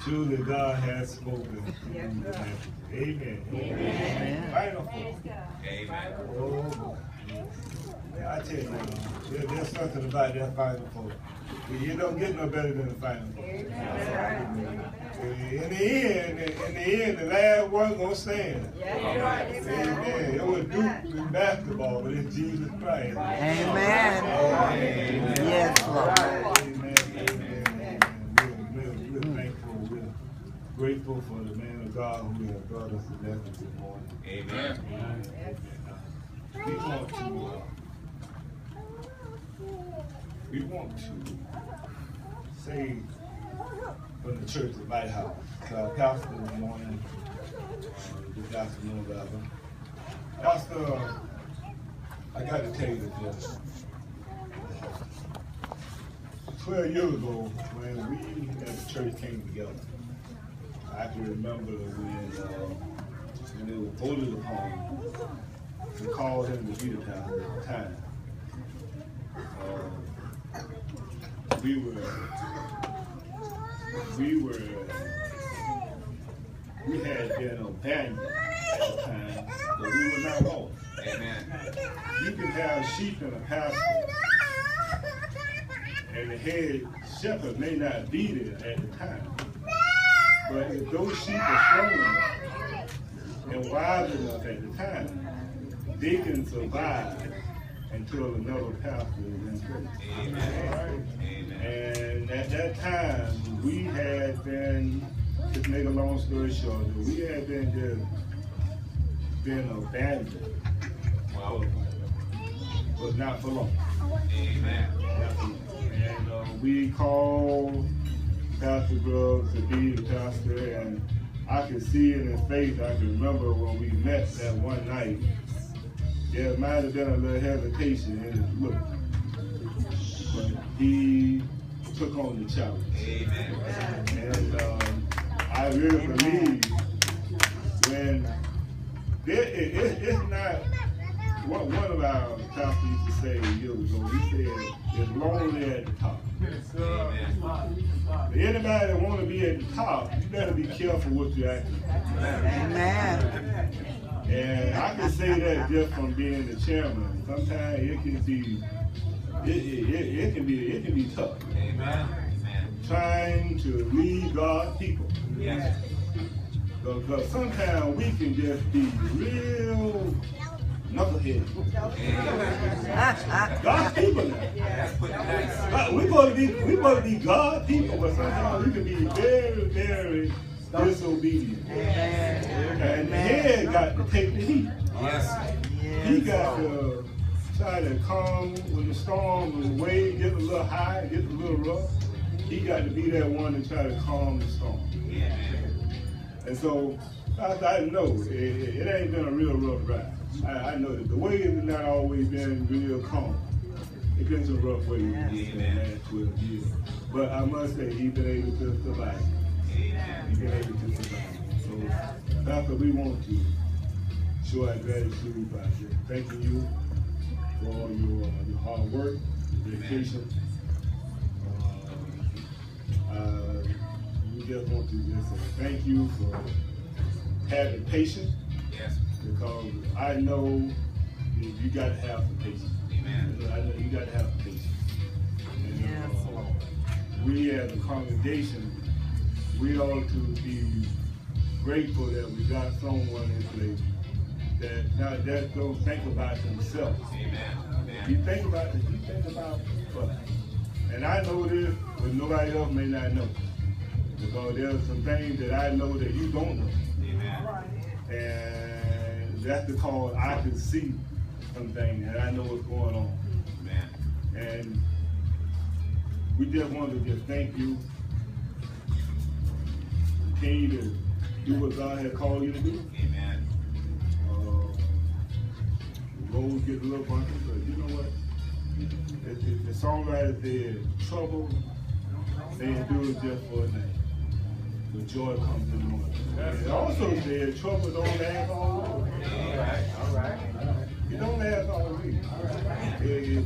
Truly, God has spoken. Amen. Amen. Final four. Amen. Oh, I tell you, there's something about that final four. You don't get no better than the final four. In the end, the last one gonna stand. Amen. It was Duke in basketball, but it's Jesus Christ. Amen. Amen. Yes, Lord. Amen. Amen. We're thankful. We're grateful for the man of God who has brought us to message this morning. Amen. We want to say from the church at Lighthouse to our pastor this morning, this afternoon, rather. Pastor, I got to tell you this. 12 years ago, when we as a church came together, I can remember when it was voted upon to call him the leader pastor at the time. We had been abandoned at the time, but we were not lost. Amen. You can have sheep and a pastor, and the head shepherd may not be there at the time. But if those sheep are strong enough and wise enough at the time, they can survive until another pastor is in place. Amen. And at that time, we had been, to make a long story short, we had been abandoned. Wow. But not for long. Amen. And we called Pastor Grubbs to be the pastor, and I could see in his face, I can remember when we met that one night, there might have been a little hesitation in his look, but he took on the challenge. Amen. And I really believe when it's not what one of our pastors used to say years ago. He said, "It's lonely at the top." But anybody that want to be at the top, you better be careful what you ask. Amen. And I can say that just from being the chairman. Sometimes it can be tough. Amen. Trying to lead God's people. Yes. Because sometimes we can just be real knucklehead. God's people now. We're going to be God's people, but sometimes we can be very, very disobedient. And the head got to take the heat. Yes. He got to try to calm when the storm was way, get a little high, get a little rough. He got to be that one to try to calm the storm. And so I know it ain't been a real rough ride. I know that the waves have not always been real calm. It's been some rough waves in the last 12 years. But I must say, he's been able to survive. He's been able to survive. So, Pastor, we want to show our gratitude by thanking you for your hard work, your dedication. We just want to just say thank you for having patience. Yes. Because I know you got to have some patience. Amen. I know you got to have some patience. And, we as a congregation, we ought to be grateful that we got someone in place that not just don't think about themselves. Amen. You think about it, you think about us. And I know this, but nobody else may not know. Because there's some things that I know that you don't know. Amen. And that's because I can see some things and I know what's going on. Amen. And we just want to just thank you. Continue to do what God has called you to do. Amen. The roads get a little bumpy, but you know what? The songwriter said, trouble, they endure just for a night. But joy comes in the morning. It also said, trouble don't last always. All right. It don't last always. If you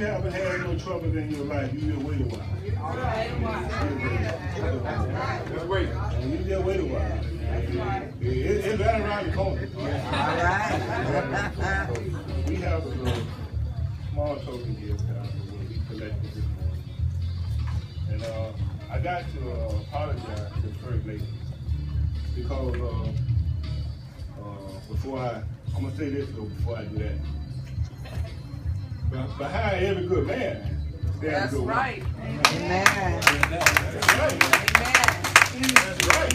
haven't had no trouble in your life, you just wait a while. Just wait. And we just wait a while. It's right around the corner. All right. We have a little small token gift where we collect this morning. And I got to apologize to the First Lady because I'm going to say this though before I do that. But behind every good man, That's right. Amen. That's right. Amen. That's right.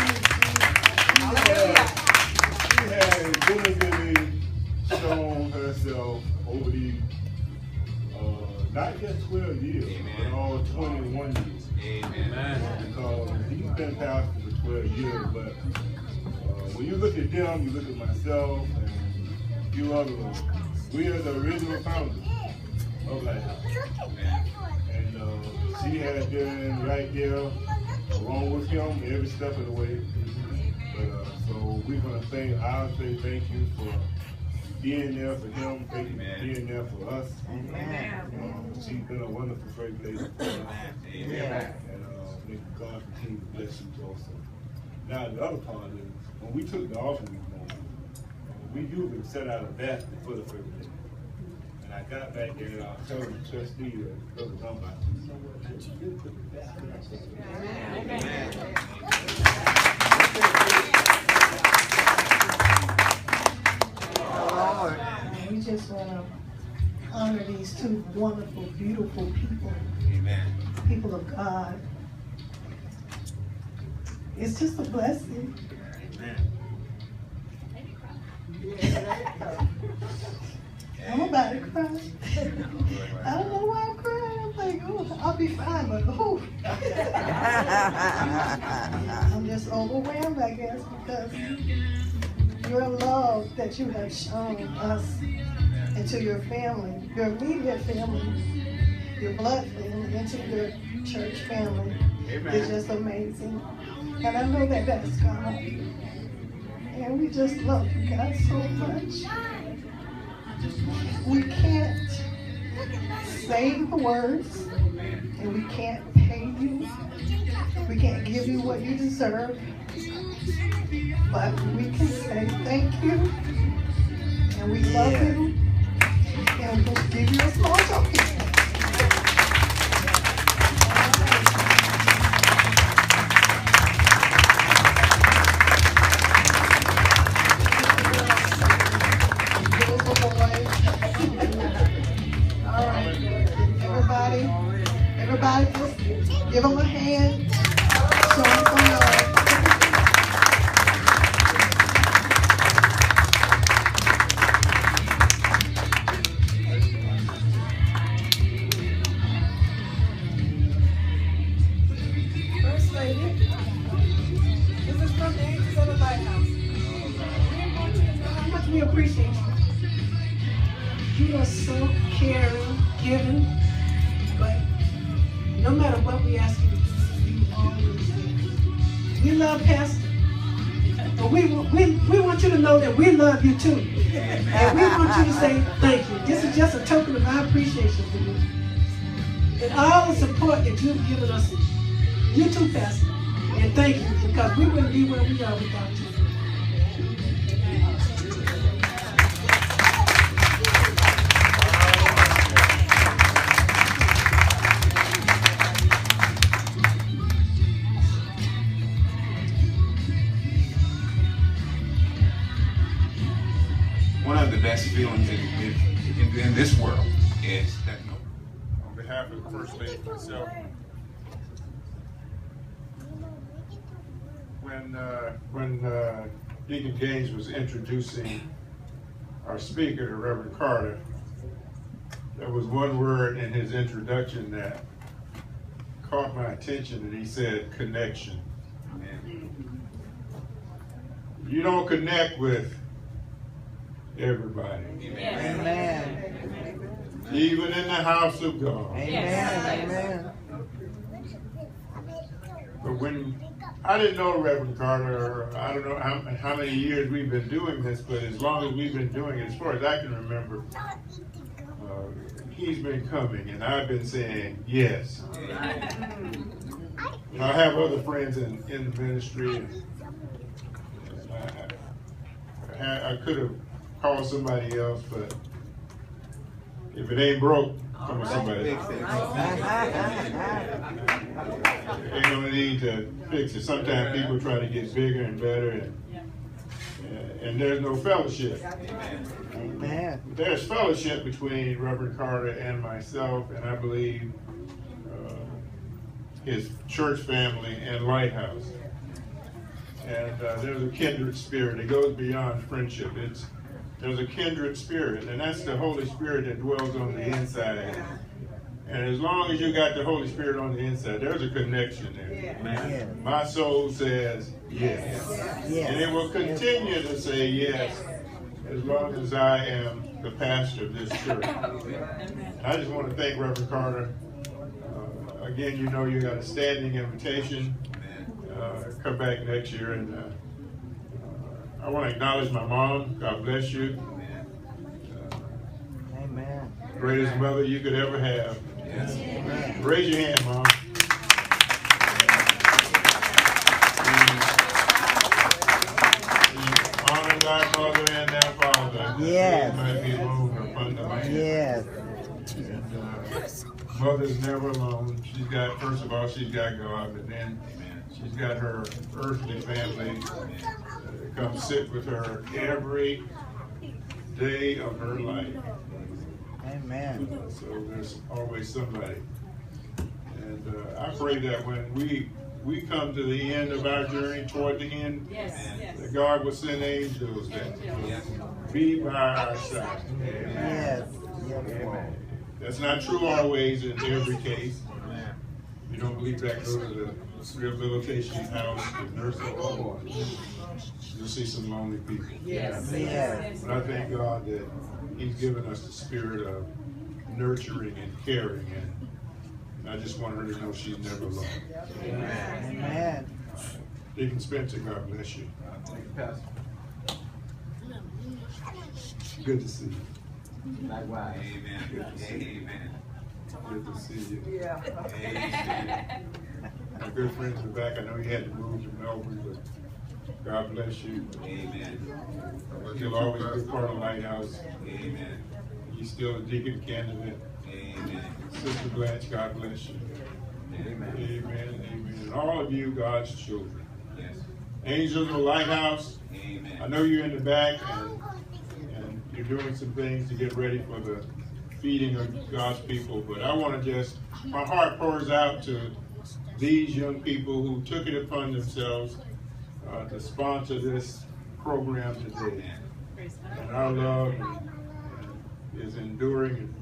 She has diligently shown herself over these, not just 12 years, but all 21 years. Amen. Because he's been pastor for 12 years, but when you look at them, you look at myself and a few others, we are the original founders of Lighthouse. And she has been right there along with him every step of the way. But, so we're going to say, I'll say thank you for being there for him, thank you for being there for us. She's been a wonderful first lady. Amen. And may God continue to bless you also. Now the other part is, when we took the offering this morning, we usually set out a basket for the first lady. And I got back there and I was telling the trustee that Brother Dunbar, she did put the basket Lord. We just want to honor these two wonderful, beautiful people, Amen. people of God. It's just a blessing. I'm about to cry. I don't know why I'm crying. I'm like, oh, I'll be fine, but oh. I'm just overwhelmed, I guess, because your love that you have shown us and to your family, your immediate family, your blood family, and to your church family is just amazing. And I know that that's God. And we just love you guys so much. We can't say the words, and we can't pay you. We can't give you what you deserve. But we can say thank you, and we love you, and we'll give you a small token. All right, everybody, just give them a hand. Show them some love. First Lady, this is from the Angels of the Lighthouse. We want you to know how much we appreciate you. You are so caring, giving, but no matter what we ask you to do, you always do. We love Pastor, but we want you to know that we love you too. And we want you to say thank you. This is just a token of our appreciation for you. And all the support that you've given us, you too, Pastor. And thank you, because we wouldn't be where we are without you. One of the best feelings in this world is that On behalf of the First Lady and myself, when Deacon Gaines was introducing our speaker, the Reverend Carter, there was one word in his introduction that caught my attention, and he said connection. You don't connect with everybody, Amen. even in the house of God. Amen. But when I didn't know Reverend Carter, I don't know how many years we've been doing this, but as long as we've been doing it, as far as I can remember, he's been coming, and I've been saying yes. You know, I have other friends in the ministry, and I could have called somebody else, but if it ain't broke, come with somebody else. Ain't no need to fix it. Sometimes people try to get bigger and better, and there's no fellowship. Amen. There's fellowship between Reverend Carter and myself, and I believe his church family and Lighthouse. And there's a kindred spirit. It goes beyond friendship. There's a kindred spirit, and that's the Holy Spirit that dwells on the inside. And as long as you got the Holy Spirit on the inside, there's a connection there. Yes. My soul says yes. Yes. And it will continue to say yes as long as I am the pastor of this church. I just want to thank Reverend Carter. Again, you know you got a standing invitation. Come back next year. And I want to acknowledge my mom. God bless you. Amen. Greatest mother you could ever have. Amen. Raise your hand, Mom. Honor thy mother and thy father. Yes. Might be alone upon the land. Yes. And, mother's never alone. She's got, first of all, she's got God, but then she's got her earthly family come sit with her every day of her life. Amen. So there's always somebody. And I pray that when we come to the end of our journey, toward the end, that God will send angels that will be by our side. Yes. Yes, Lord. That's not true always in every case. You don't believe that, go to the rehabilitation house, the nursing home. You'll see some lonely people. Yes. But I thank God that He's given us the spirit of nurturing and caring, and I just want her to know she's never alone. Amen. Deacon Spencer, God bless you. Good to see you. Likewise. Amen. Amen. Good to see you. Yeah. Amen. My good friends in the back, I know you had to move to Melbourne, but God bless you. Amen. You'll always be part of Lighthouse. Amen. You're still a deacon candidate. Amen. Sister Blanche, God bless you. Amen. Amen. Amen. And all of you, God's children. Yes. Angels of the Lighthouse, Amen. I know you're in the back and you're doing some things to get ready for the feeding of God's people, but I want to just, my heart pours out to these young people who took it upon themselves to sponsor this program today. And our love is enduring and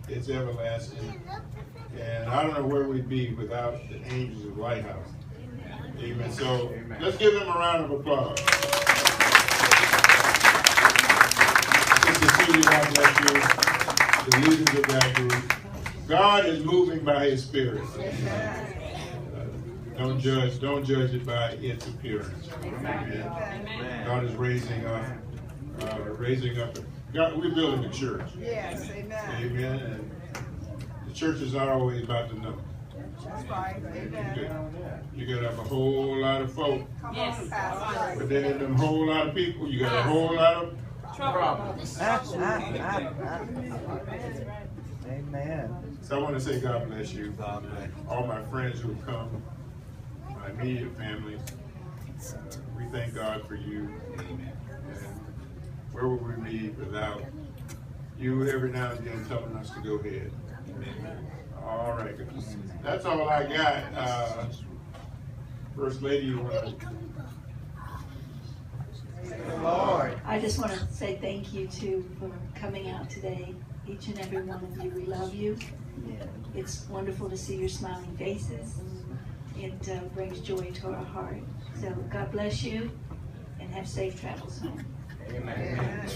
it's everlasting. And I don't know where we'd be without the angels of Lighthouse. Amen. So let's give them a round of applause. Sister Celia, God bless you. The leaders of that group. God is moving by His Spirit. Don't judge it by its appearance. Amen. God is raising up. God, we're building a church. Yes. Amen. Amen. And the church is not always about the number. That's right. Amen. You got to have a whole lot of folk. Yes. But then in them whole lot of people, you got a whole lot of problems. Amen. So I want to say God bless you. All my friends who have come, my immediate family, we thank God for you. And where would we be without you every now and then telling us to go ahead? All right. That's all I got. First Lady, you want to? Lord. I just want to say thank you too for coming out today. Each and every one of you, we love you. It's wonderful to see your smiling faces. It brings joy to our heart. So God bless you and have safe travels home. Amen.